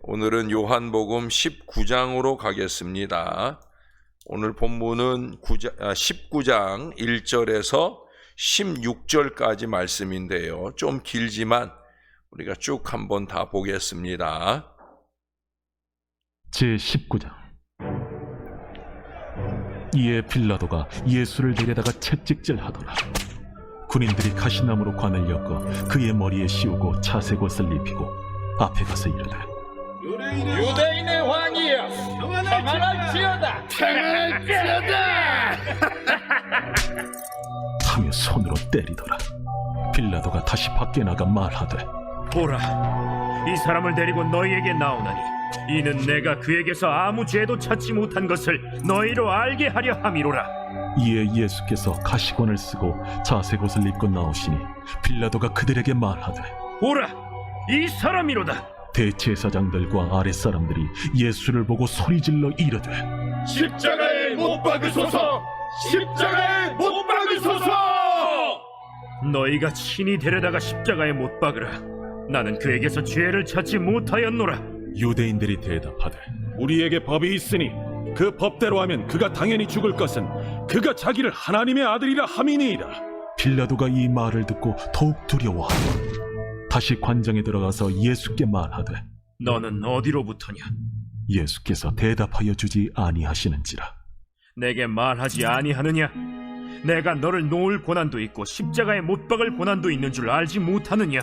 오늘은 요한복음 19장으로 가겠습니다. 오늘 본문은 19장 1절에서 16절까지 말씀인데요. 좀 길지만 우리가 쭉 한번 다 보겠습니다. 제19장. 이에 빌라도가 예수를 데려다가 채찍질하더라. 군인들이 가시나무로 관을 엮어 그의 머리에 씌우고 차색옷을 입히고 앞에 가서 이르되, 유대인의 왕이여, 평안할지어다. 하며 손으로 때리더라. 빌라도가 다시 밖에 나가 말하되, 보라, 이 사람을 데리고 너희에게 나오나니 이는 내가 그에게서 아무 죄도 찾지 못한 것을 너희로 알게 하려 함이로라. 이에 예수께서 가시관을 쓰고 자색옷을 입고 나오시니 빌라도가 그들에게 말하되, 보라, 이 사람이로다. 대제사장들과 아랫사람들이 예수를 보고 소리질러 이르되, 십자가에 못 박으소서! 십자가에 못 박으소서! 너희가 친히 데려다가 십자가에 못 박으라. 나는 그에게서 죄를 찾지 못하였노라. 유대인들이 대답하되, 우리에게 법이 있으니 그 법대로 하면 그가 당연히 죽을 것은 그가 자기를 하나님의 아들이라 함이니이다. 빌라도가 이 말을 듣고 더욱 두려워하고 다시 관정에 들어가서 예수께 말하되, 너는 어디로부터냐? 예수께서 대답하여 주지 아니하시는지라. 내게 말하지 아니하느냐? 내가 너를 놓을 고난도 있고 십자가에 못 박을 고난도 있는 줄 알지 못하느냐?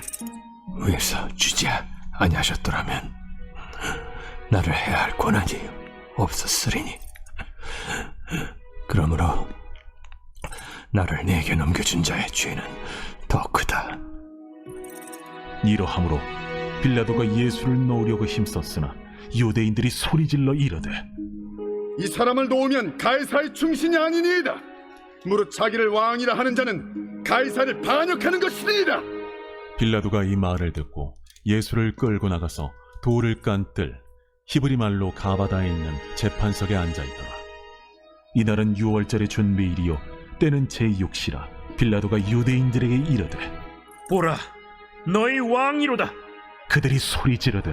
위에서 주지 아니하셨더라면 나를 해야 할 권한이 없었으리니, 그러므로 나를 네게 넘겨준 자의 죄는 더 크다. 이러함으로 빌라도가 예수를 놓으려고 힘썼으나 유대인들이 소리질러 이르되, 이 사람을 놓으면 가이사의 충신이 아니니이다. 무릇 자기를 왕이라 하는 자는 가이사를 반역하는 것이니이다. 빌라도가 이 말을 듣고 예수를 끌고 나가서 돌을 깐 뜰 히브리 말로 가바다에 있는 재판석에 앉아있더라. 이날은 6월절의 준비일이요 때는 제6시라. 빌라도가 유대인들에게 이르되, 보라, 너희 왕이로다. 그들이 소리 지르되,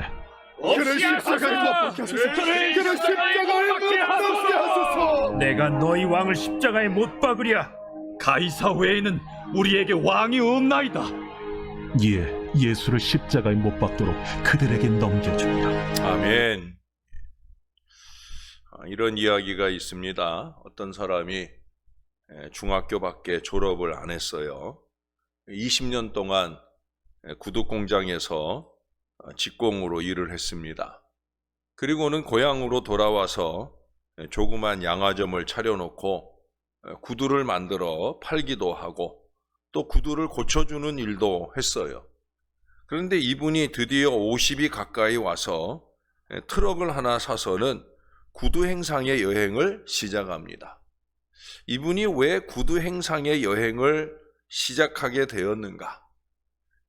그를 십자가에 못 박게 하소서. 그를 십자가에 못 박게 하소서. 내가 너희 왕을 십자가에 못 박으랴. 가이사 외에는 우리에게 왕이 없나이다. 이에 예수를 십자가에 못 박도록 그들에게 넘겨주니라. 아멘. 이런 이야기가 있습니다. 어떤 사람이 중학교밖에 졸업을 안 했어요. 20년 동안 구두 공장에서 직공으로 일을 했습니다. 그리고는 고향으로 돌아와서 조그만 양화점을 차려놓고 구두를 만들어 팔기도 하고 또 구두를 고쳐주는 일도 했어요. 그런데 이분이 드디어 50이 가까이 와서 트럭을 하나 사서는 구두 행상의 여행을 시작합니다. 이분이 왜 구두 행상의 여행을 시작하게 되었는가?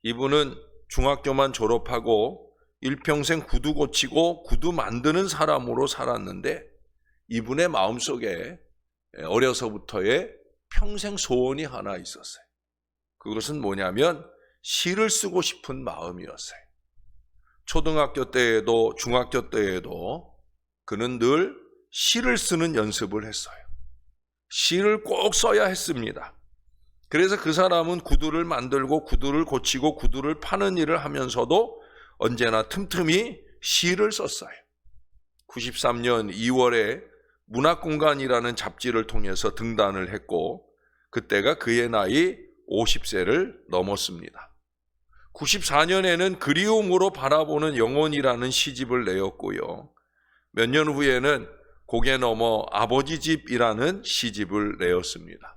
이분은 중학교만 졸업하고 일평생 구두 고치고 구두 만드는 사람으로 살았는데 이분의 마음속에 어려서부터의 평생 소원이 하나 있었어요. 그것은 뭐냐면 시를 쓰고 싶은 마음이었어요. 초등학교 때에도 중학교 때에도 그는 늘 시를 쓰는 연습을 했어요. 시를 꼭 써야 했습니다. 그래서 그 사람은 구두를 만들고 구두를 고치고 구두를 파는 일을 하면서도 언제나 틈틈이 시를 썼어요. 93년 2월에 문학공간이라는 잡지를 통해서 등단을 했고 그때가 그의 나이 50세를 넘었습니다. 94년에는 그리움으로 바라보는 영혼이라는 시집을 내었고요. 몇 년 후에는 고개 넘어 아버지 집이라는 시집을 내었습니다.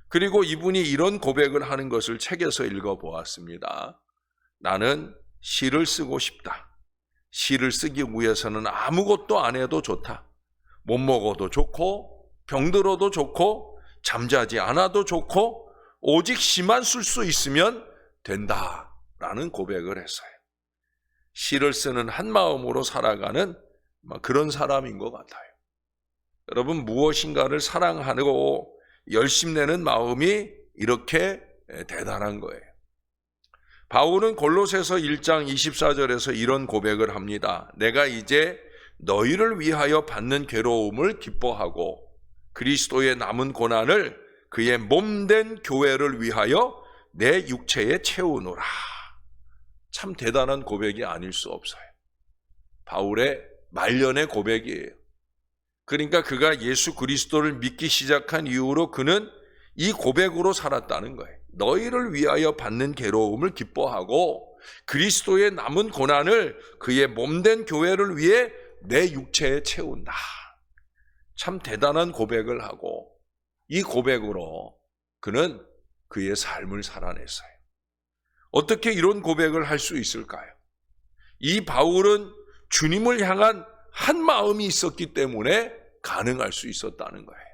그리고 이분이 이런 고백을 하는 것을 책에서 읽어보았습니다. 나는 시를 쓰고 싶다. 시를 쓰기 위해서는 아무것도 안 해도 좋다. 못 먹어도 좋고 병들어도 좋고 잠자지 않아도 좋고 오직 시만 쓸 수 있으면 된다라는 고백을 했어요. 시를 쓰는 한 마음으로 살아가는 그런 사람인 것 같아요. 여러분, 무엇인가를 사랑하고 열심내는 마음이 이렇게 대단한 거예요. 바울은 골로새서 1장 24절에서 이런 고백을 합니다. 내가 이제 너희를 위하여 받는 괴로움을 기뻐하고 그리스도의 남은 고난을 그의 몸된 교회를 위하여 내 육체에 채우노라. 참 대단한 고백이 아닐 수 없어요. 바울의 말년의 고백이에요. 그러니까 그가 예수 그리스도를 믿기 시작한 이후로 그는 이 고백으로 살았다는 거예요. 너희를 위하여 받는 괴로움을 기뻐하고 그리스도의 남은 고난을 그의 몸된 교회를 위해 내 육체에 채운다. 참 대단한 고백을 하고 이 고백으로 그는 그의 삶을 살아냈어요. 어떻게 이런 고백을 할 수 있을까요? 이 바울은 주님을 향한 한 마음이 있었기 때문에 가능할 수 있었다는 거예요.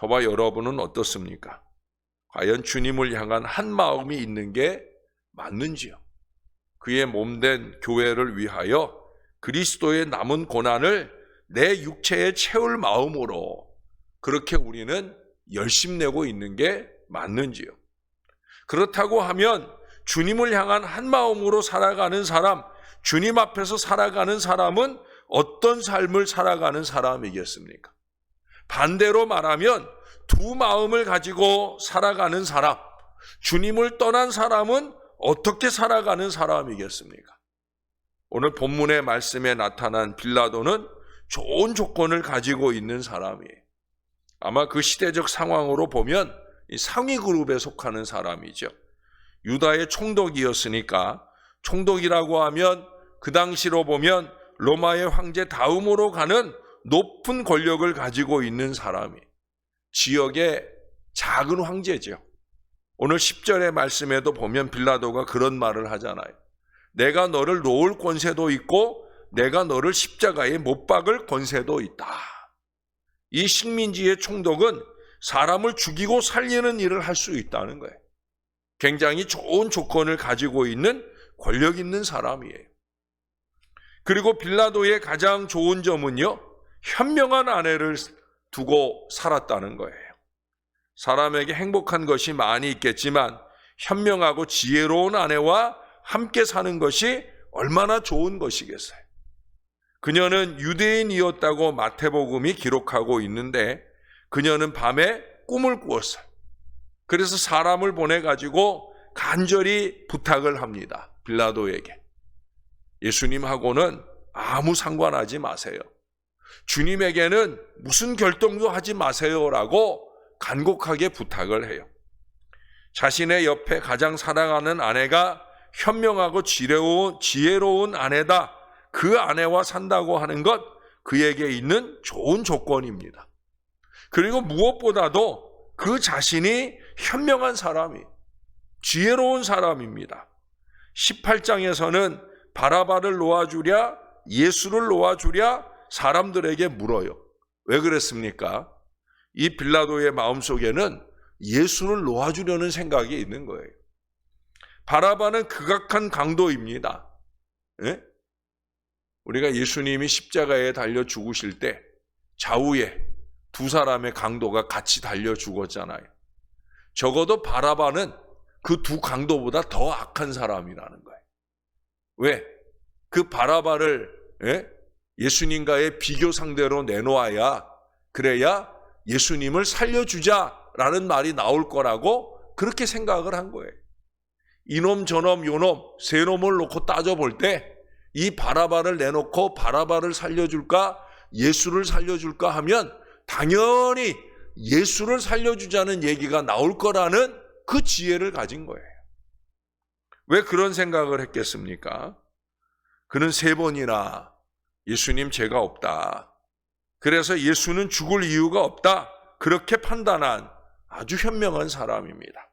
저와 여러분은 어떻습니까? 과연 주님을 향한 한 마음이 있는 게 맞는지요? 그의 몸된 교회를 위하여 그리스도의 남은 고난을 내 육체에 채울 마음으로 그렇게 우리는 열심내고 있는 게 맞는지요? 그렇다고 하면 주님을 향한 한 마음으로 살아가는 사람, 주님 앞에서 살아가는 사람은 어떤 삶을 살아가는 사람이겠습니까? 반대로 말하면 두 마음을 가지고 살아가는 사람, 주님을 떠난 사람은 어떻게 살아가는 사람이겠습니까? 오늘 본문의 말씀에 나타난 빌라도는 좋은 조건을 가지고 있는 사람이에요. 아마 그 시대적 상황으로 보면 상위 그룹에 속하는 사람이죠. 유다의 총독이었으니까, 총독이라고 하면 그 당시로 보면 로마의 황제 다음으로 가는 높은 권력을 가지고 있는 사람이, 지역의 작은 황제죠. 오늘 10절의 말씀에도 보면 빌라도가 그런 말을 하잖아요. 내가 너를 놓을 권세도 있고 내가 너를 십자가에 못 박을 권세도 있다. 이 식민지의 총독은 사람을 죽이고 살리는 일을 할 수 있다는 거예요. 굉장히 좋은 조건을 가지고 있는 권력 있는 사람이에요. 그리고 빌라도의 가장 좋은 점은요, 현명한 아내를 두고 살았다는 거예요. 사람에게 행복한 것이 많이 있겠지만 현명하고 지혜로운 아내와 함께 사는 것이 얼마나 좋은 것이겠어요. 그녀는 유대인이었다고 마태복음이 기록하고 있는데 그녀는 밤에 꿈을 꾸었어요. 그래서 사람을 보내가지고 간절히 부탁을 합니다. 빌라도에게. 예수님하고는 아무 상관하지 마세요. 주님에게는 무슨 결정도 하지 마세요라고 간곡하게 부탁을 해요. 자신의 옆에 가장 사랑하는 아내가 현명하고 지혜로운 아내다. 그 아내와 산다고 하는 것, 그에게 있는 좋은 조건입니다. 그리고 무엇보다도 그 자신이 현명한 사람이, 지혜로운 사람입니다. 18장에서는 바라바를 놓아주랴, 예수를 놓아주랴 사람들에게 물어요. 왜 그랬습니까? 이 빌라도의 마음속에는 예수를 놓아주려는 생각이 있는 거예요. 바라바는 극악한 강도입니다. 예? 우리가 예수님이 십자가에 달려 죽으실 때 좌우에 두 사람의 강도가 같이 달려 죽었잖아요. 적어도 바라바는 그 두 강도보다 더 악한 사람이라는 거예요. 왜? 그 바라바를 예수님과의 비교 상대로 내놓아야, 그래야 예수님을 살려주자라는 말이 나올 거라고 그렇게 생각을 한 거예요. 이놈 저놈 요놈 세 놈을 놓고 따져볼 때 이 바라바를 내놓고 바라바를 살려줄까 예수를 살려줄까 하면 당연히 예수를 살려주자는 얘기가 나올 거라는 그 지혜를 가진 거예요. 왜 그런 생각을 했겠습니까? 그는 3번이나 예수님 죄가 없다, 그래서 예수는 죽을 이유가 없다, 그렇게 판단한 아주 현명한 사람입니다.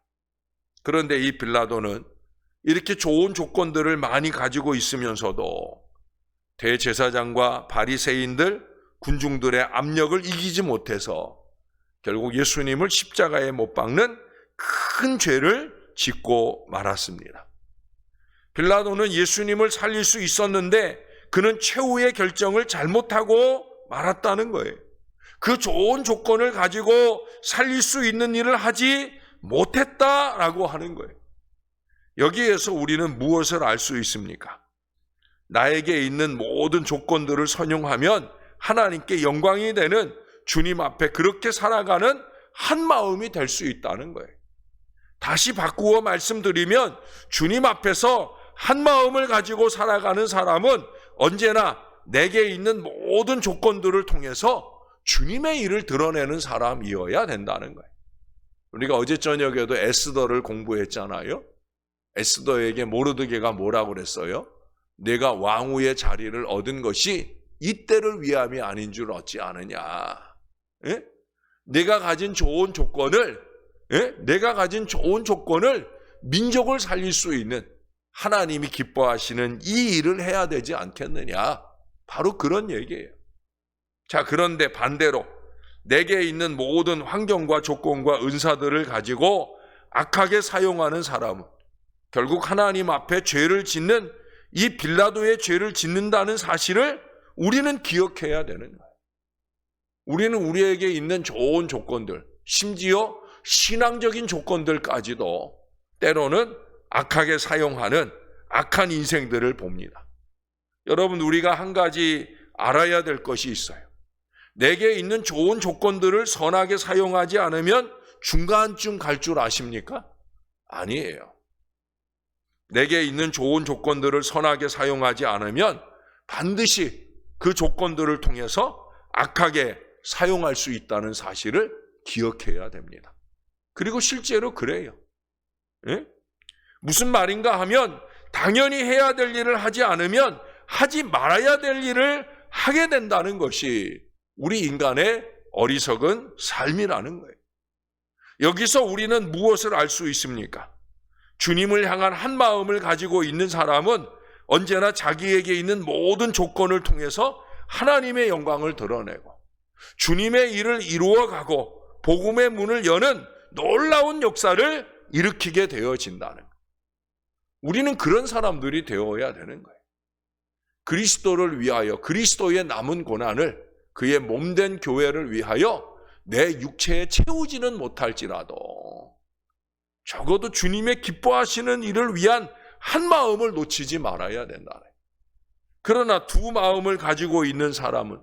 그런데 이 빌라도는 이렇게 좋은 조건들을 많이 가지고 있으면서도 대제사장과 바리새인들, 군중들의 압력을 이기지 못해서 결국 예수님을 십자가에 못 박는 큰 죄를 짓고 말았습니다. 빌라도는 예수님을 살릴 수 있었는데 그는 최후의 결정을 잘못하고 말았다는 거예요. 그 좋은 조건을 가지고 살릴 수 있는 일을 하지 못했다라고 하는 거예요. 여기에서 우리는 무엇을 알 수 있습니까? 나에게 있는 모든 조건들을 선용하면 하나님께 영광이 되는 주님 앞에 그렇게 살아가는 한 마음이 될 수 있다는 거예요. 다시 바꾸어 말씀드리면 주님 앞에서 한 마음을 가지고 살아가는 사람은 언제나 내게 있는 모든 조건들을 통해서 주님의 일을 드러내는 사람이어야 된다는 거예요. 우리가 어제 저녁에도 에스더를 공부했잖아요. 에스더에게 모르드게가 뭐라고 그랬어요? 내가 왕후의 자리를 얻은 것이 이때를 위함이 아닌 줄 얻지 않으냐. 예? 내가 가진 좋은 조건을 민족을 살릴 수 있는 하나님이 기뻐하시는 이 일을 해야 되지 않겠느냐. 바로 그런 얘기예요. 자, 그런데 반대로 내게 있는 모든 환경과 조건과 은사들을 가지고 악하게 사용하는 사람은 결국 하나님 앞에 죄를 짓는 이 빌라도의 죄를 짓는다는 사실을 우리는 기억해야 되는 거예요. 우리는 우리에게 있는 좋은 조건들, 심지어 신앙적인 조건들까지도 때로는 악하게 사용하는 악한 인생들을 봅니다. 여러분, 우리가 한 가지 알아야 될 것이 있어요. 내게 있는 좋은 조건들을 선하게 사용하지 않으면 중간쯤 갈 줄 아십니까? 아니에요. 내게 있는 좋은 조건들을 선하게 사용하지 않으면 반드시 그 조건들을 통해서 악하게 사용할 수 있다는 사실을 기억해야 됩니다. 그리고 실제로 그래요. 예? 무슨 말인가 하면 당연히 해야 될 일을 하지 않으면 하지 말아야 될 일을 하게 된다는 것이 우리 인간의 어리석은 삶이라는 거예요. 여기서 우리는 무엇을 알 수 있습니까? 주님을 향한 한 마음을 가지고 있는 사람은 언제나 자기에게 있는 모든 조건을 통해서 하나님의 영광을 드러내고 주님의 일을 이루어가고 복음의 문을 여는 놀라운 역사를 일으키게 되어진다는 거예요. 우리는 그런 사람들이 되어야 되는 거예요. 그리스도를 위하여 그리스도의 남은 고난을 그의 몸된 교회를 위하여 내 육체에 채우지는 못할지라도 적어도 주님의 기뻐하시는 일을 위한 한 마음을 놓치지 말아야 된다. 그러나 두 마음을 가지고 있는 사람은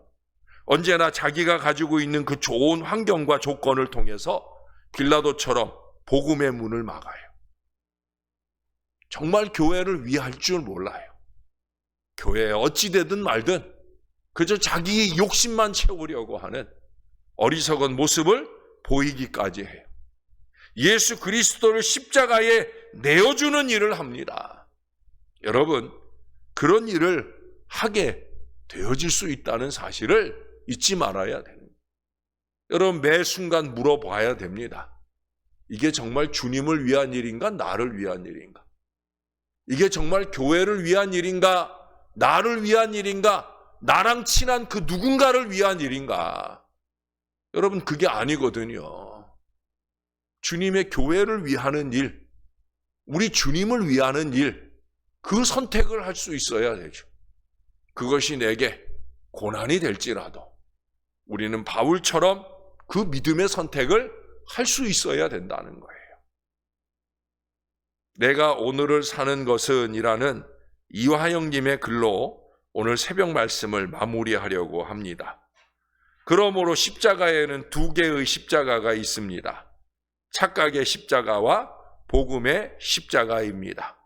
언제나 자기가 가지고 있는 그 좋은 환경과 조건을 통해서 빌라도처럼 복음의 문을 막아요. 정말 교회를 위할 줄 몰라요. 교회에 어찌 되든 말든 그저 자기의 욕심만 채우려고 하는 어리석은 모습을 보이기까지 해요. 예수 그리스도를 십자가에 내어주는 일을 합니다. 여러분, 그런 일을 하게 되어질 수 있다는 사실을 잊지 말아야 됩니다. 여러분, 매 순간 물어봐야 됩니다. 이게 정말 주님을 위한 일인가? 나를 위한 일인가? 이게 정말 교회를 위한 일인가? 나를 위한 일인가? 나랑 친한 그 누군가를 위한 일인가? 여러분, 그게 아니거든요. 주님의 교회를 위하는 일, 우리 주님을 위하는 일, 그 선택을 할 수 있어야 되죠. 그것이 내게 고난이 될지라도 우리는 바울처럼 그 믿음의 선택을 할 수 있어야 된다는 거예요. 내가 오늘을 사는 것은 이라는 이화영님의 글로 오늘 새벽 말씀을 마무리하려고 합니다. 그러므로 십자가에는 두 개의 십자가가 있습니다. 착각의 십자가와 복음의 십자가입니다.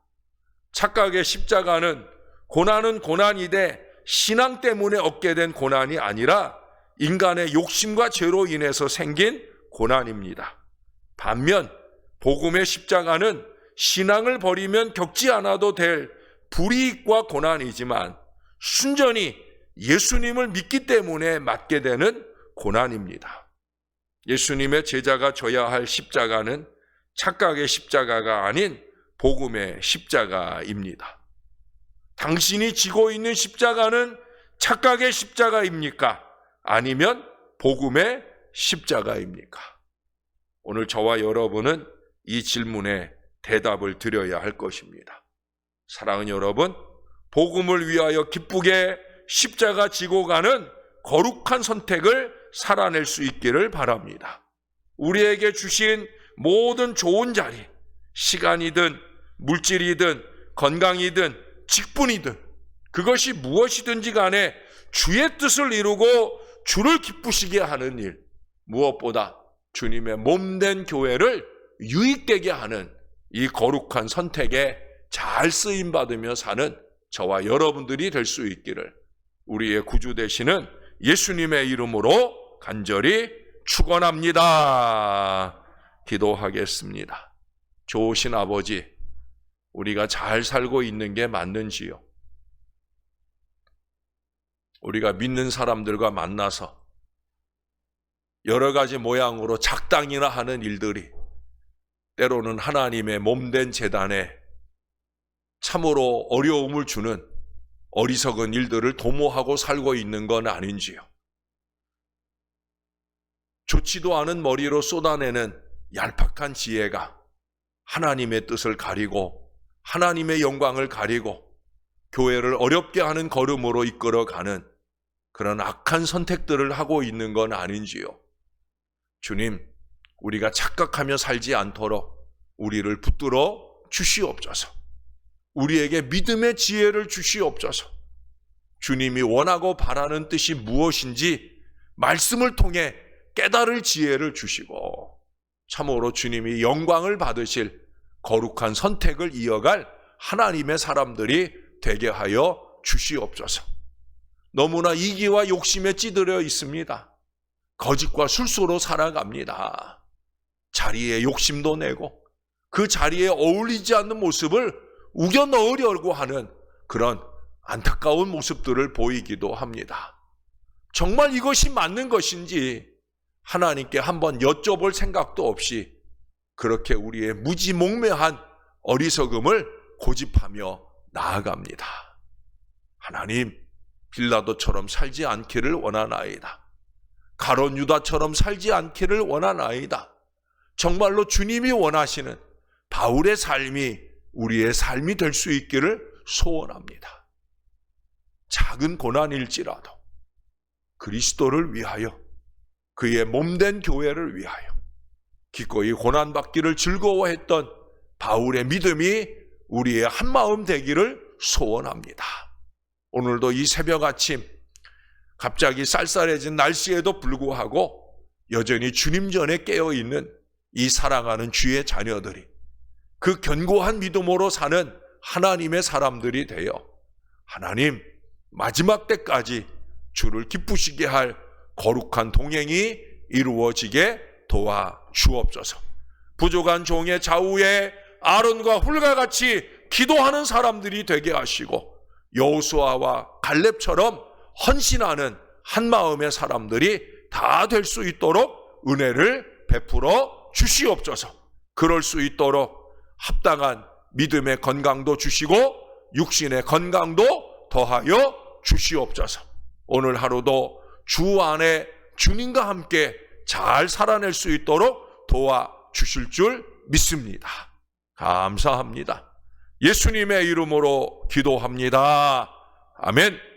착각의 십자가는 고난은 고난이되 신앙 때문에 얻게 된 고난이 아니라 인간의 욕심과 죄로 인해서 생긴 고난입니다. 반면 복음의 십자가는 신앙을 버리면 겪지 않아도 될 불이익과 고난이지만 순전히 예수님을 믿기 때문에 맞게 되는 고난입니다. 예수님의 제자가 져야 할 십자가는 착각의 십자가가 아닌 복음의 십자가입니다. 당신이 지고 있는 십자가는 착각의 십자가입니까? 아니면 복음의 십자가입니까? 오늘 저와 여러분은 이 질문에 대답을 드려야 할 것입니다. 사랑하는 여러분, 복음을 위하여 기쁘게 십자가 지고 가는 거룩한 선택을 살아낼 수 있기를 바랍니다. 우리에게 주신 모든 좋은 자리, 시간이든 물질이든 건강이든 직분이든 그것이 무엇이든지 간에 주의 뜻을 이루고 주를 기쁘시게 하는 일, 무엇보다 주님의 몸된 교회를 유익되게 하는 이 거룩한 선택에 잘 쓰임받으며 사는 저와 여러분들이 될 수 있기를 우리의 구주 되시는 예수님의 이름으로 간절히 축원합니다. 기도하겠습니다. 좋으신 아버지, 우리가 잘 살고 있는 게 맞는지요? 우리가 믿는 사람들과 만나서 여러 가지 모양으로 작당이나 하는 일들이 때로는 하나님의 몸된 제단에 참으로 어려움을 주는 어리석은 일들을 도모하고 살고 있는 건 아닌지요? 좋지도 않은 머리로 쏟아내는 얄팍한 지혜가 하나님의 뜻을 가리고 하나님의 영광을 가리고 교회를 어렵게 하는 걸음으로 이끌어가는 그런 악한 선택들을 하고 있는 건 아닌지요? 주님, 우리가 착각하며 살지 않도록 우리를 붙들어 주시옵소서. 우리에게 믿음의 지혜를 주시옵소서. 주님이 원하고 바라는 뜻이 무엇인지 말씀을 통해 깨달을 지혜를 주시고 참으로 주님이 영광을 받으실 거룩한 선택을 이어갈 하나님의 사람들이 되게 하여 주시옵소서. 너무나 이기와 욕심에 찌들어 있습니다. 거짓과 술수로 살아갑니다. 자리에 욕심도 내고 그 자리에 어울리지 않는 모습을 우겨 넣으려고 하는 그런 안타까운 모습들을 보이기도 합니다. 정말 이것이 맞는 것인지 하나님께 한번 여쭤볼 생각도 없이 그렇게 우리의 무지몽매한 어리석음을 고집하며 나아갑니다. 하나님, 빌라도처럼 살지 않기를 원하나이다. 가룟 유다처럼 살지 않기를 원하나이다. 정말로 주님이 원하시는 바울의 삶이 우리의 삶이 될 수 있기를 소원합니다. 작은 고난일지라도 그리스도를 위하여 그의 몸된 교회를 위하여 기꺼이 고난받기를 즐거워했던 바울의 믿음이 우리의 한마음 되기를 소원합니다. 오늘도 이 새벽 아침 갑자기 쌀쌀해진 날씨에도 불구하고 여전히 주님 전에 깨어있는 이 사랑하는 주의 자녀들이 그 견고한 믿음으로 사는 하나님의 사람들이 되어 하나님 마지막 때까지 주를 기쁘시게 할 거룩한 동행이 이루어지게 도와 주옵소서. 부족한 종의 좌우에 아론과 훌과 같이 기도하는 사람들이 되게 하시고 여호수아와 갈렙처럼 헌신하는 한마음의 사람들이 다 될 수 있도록 은혜를 베풀어 주시옵소서. 그럴 수 있도록 합당한 믿음의 건강도 주시고 육신의 건강도 더하여 주시옵소서. 오늘 하루도 주 안에 주님과 함께 잘 살아낼 수 있도록 도와주실 줄 믿습니다. 감사합니다. 예수님의 이름으로 기도합니다. 아멘.